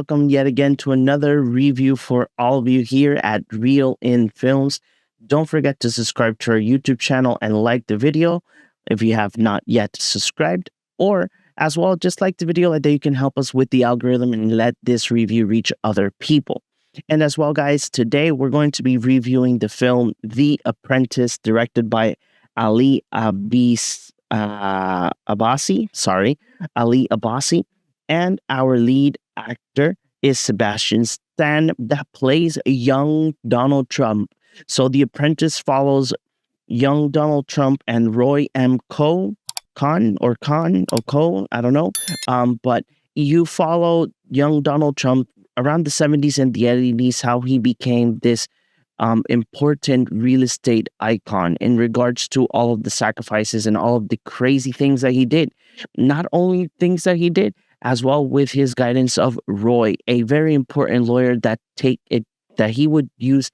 welcome yet again to another review for all of you here at Real in Films. Don't forget to subscribe to our YouTube channel and like the video if you have not yet subscribed, or as well, just like the video like that you can help us with the algorithm and let this review reach other people. And as well, guys, today we're going to be reviewing the film The Apprentice, directed by Ali Abbasi. Sorry, Ali Abbasi. And our lead actor is Sebastian Stan, that plays young Donald Trump. So The Apprentice follows young Donald Trump and Roy M. Khan, I don't know. But you follow young Donald Trump around the 70s and the 80s, how he became this important real estate icon in regards to all of the sacrifices and all of the crazy things that he did. Not only things that he did, as well with his guidance of Roy, a very important lawyer that he would use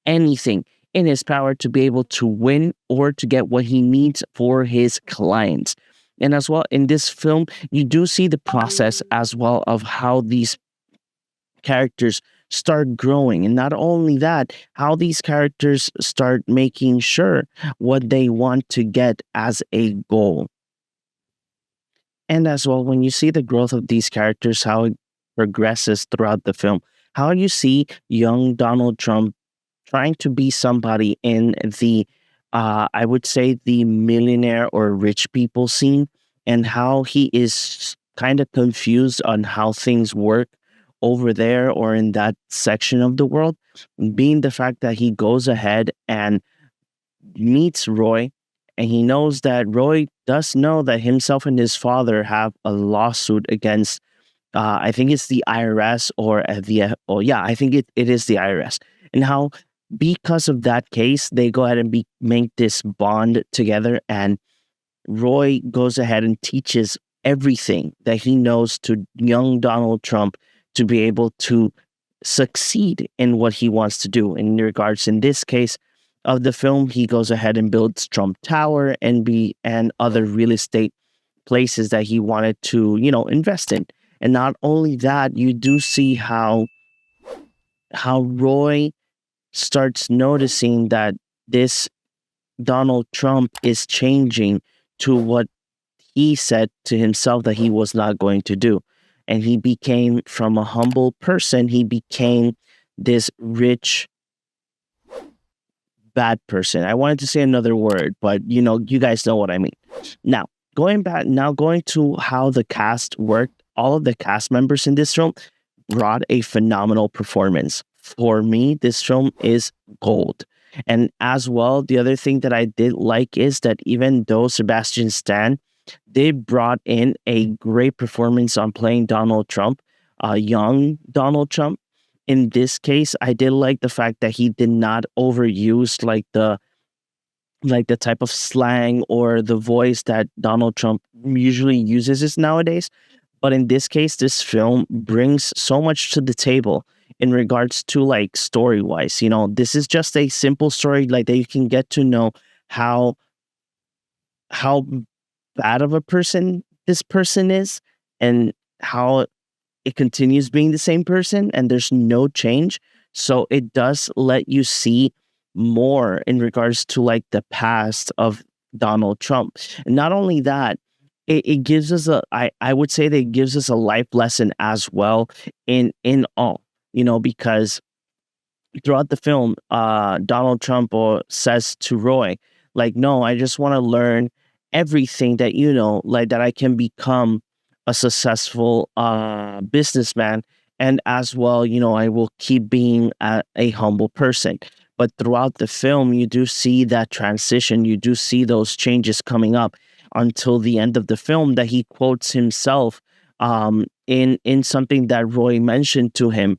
anything in his power to be able to win or to get what he needs for his clients. And as well in this film, you do see the process as well of how these characters start growing, and not only that, how these characters start making sure what they want to get as a goal. And as well, when you see the growth of these characters, how it progresses throughout the film, how you see young Donald Trump trying to be somebody in the, I would say, the millionaire or rich people scene, and how he is kind of confused on how things work over there or in that section of the world, being the fact that he goes ahead and meets Roy, and he knows that Roy does know that himself and his father have a lawsuit against, I think it's the IRS or I think it is the IRS. And how, because of that case, they go ahead and make this bond together, and Roy goes ahead and teaches everything that he knows to young Donald Trump to be able to succeed in what he wants to do. In regards, in this case of the film, he goes ahead and builds Trump Tower and other real estate places that he wanted to, invest in. And not only that, you do see how Roy starts noticing that this Donald Trump is changing to what he said to himself that he was not going to do. And he became, from a humble person, he became this rich, bad person. I wanted to say another word, but you guys know what I mean. Now, going to how the cast worked, all of the cast members in this film brought a phenomenal performance. For me, this film is gold. And as well, the other thing that I did like is that even though Sebastian Stan, they brought in a great performance on playing Donald Trump, young Donald Trump. In this case, I did like the fact that he did not overuse like the type of slang or the voice that Donald Trump usually uses nowadays. But in this case, this film brings so much to the table in regards to like story-wise. This is just a simple story like that you can get to know how bad of a person this person is, and how it continues being the same person and there's no change. So it does let you see more in regards to like the past of Donald Trump. And not only that, it gives us I would say that it gives us a life lesson as well in all, because throughout the film, Donald Trump says to Roy, like, no, I just want to learn everything that like that I can become a successful businessman, and as well, I will keep being a humble person. But throughout the film, you do see that transition, you do see those changes coming up until the end of the film, that he quotes himself in something that Roy mentioned to him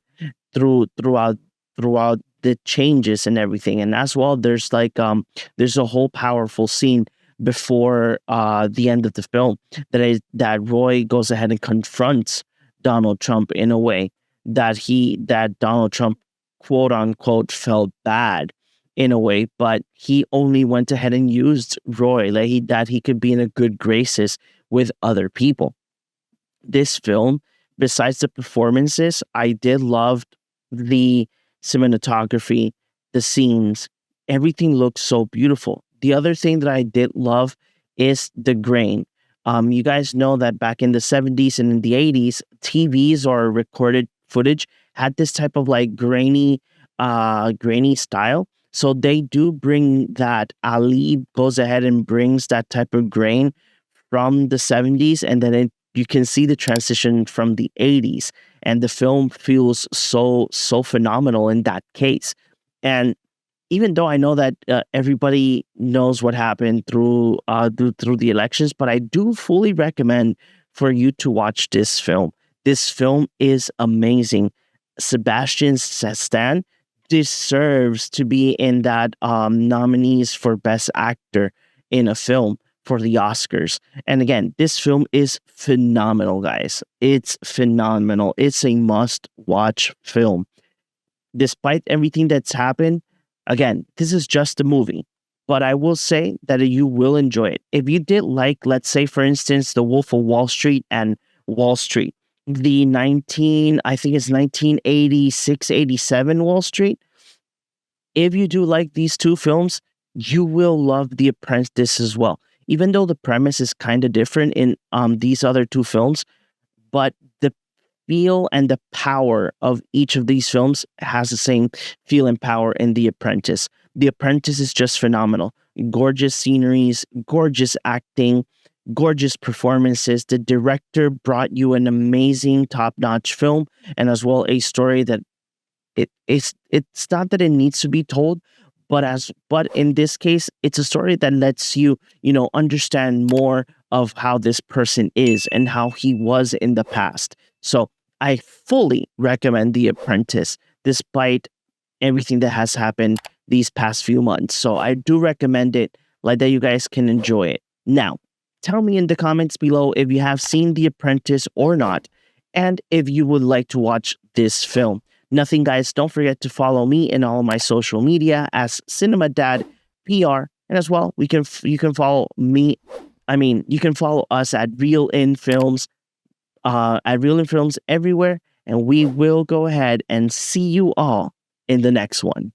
throughout the changes and everything. And as well, there's there's a whole powerful scene before the end of the film that Roy goes ahead and confronts Donald Trump in a way that Donald Trump, quote unquote, felt bad in a way, but he only went ahead and used Roy that he could be in a good graces with other people. This film besides the performances, I did love the cinematography, the scenes. Everything looked so beautiful. The other thing that I did love is the grain. You guys know that back in the 70s and in the 80s, TVs or recorded footage had this type of like grainy style. So they do bring that. Ali goes ahead and brings that type of grain from the 70s, and then you can see the transition from the 80s, and the film feels so phenomenal in that case. And even though I know that everybody knows what happened through the elections, but I do fully recommend for you to watch this film. This film is amazing. Sebastian Stan deserves to be in that nominees for Best Actor in a film for the Oscars. And again, this film is phenomenal, guys. It's phenomenal. It's a must-watch film despite everything that's happened, again, this is just a movie, but I will say that you will enjoy it. If you did like, let's say, for instance, The Wolf of Wall Street and Wall Street, I think it's 1986, 87 Wall Street. If you do like these two films, you will love The Apprentice as well. Even though the premise is kind of different in these other two films, but the feel and the power of each of these films has the same feel and power in The Apprentice. The Apprentice is just phenomenal. Gorgeous sceneries, gorgeous acting, gorgeous performances. The director brought you an amazing top-notch film and as well a story that it's not that it needs to be told, but in this case it's a story that lets you understand more of how this person is and how he was in the past. So I fully recommend The Apprentice despite everything that has happened these past few months. So I do recommend it, like that you guys can enjoy it. Now, tell me in the comments below if you have seen The Apprentice or not, and if you would like to watch this film. Nothing, guys. Don't forget to follow me in all of my social media as Cinema Dad PR, and as well, you can follow me. I mean, you can follow us at Real In Films, everywhere, and we will go ahead and see you all in the next one.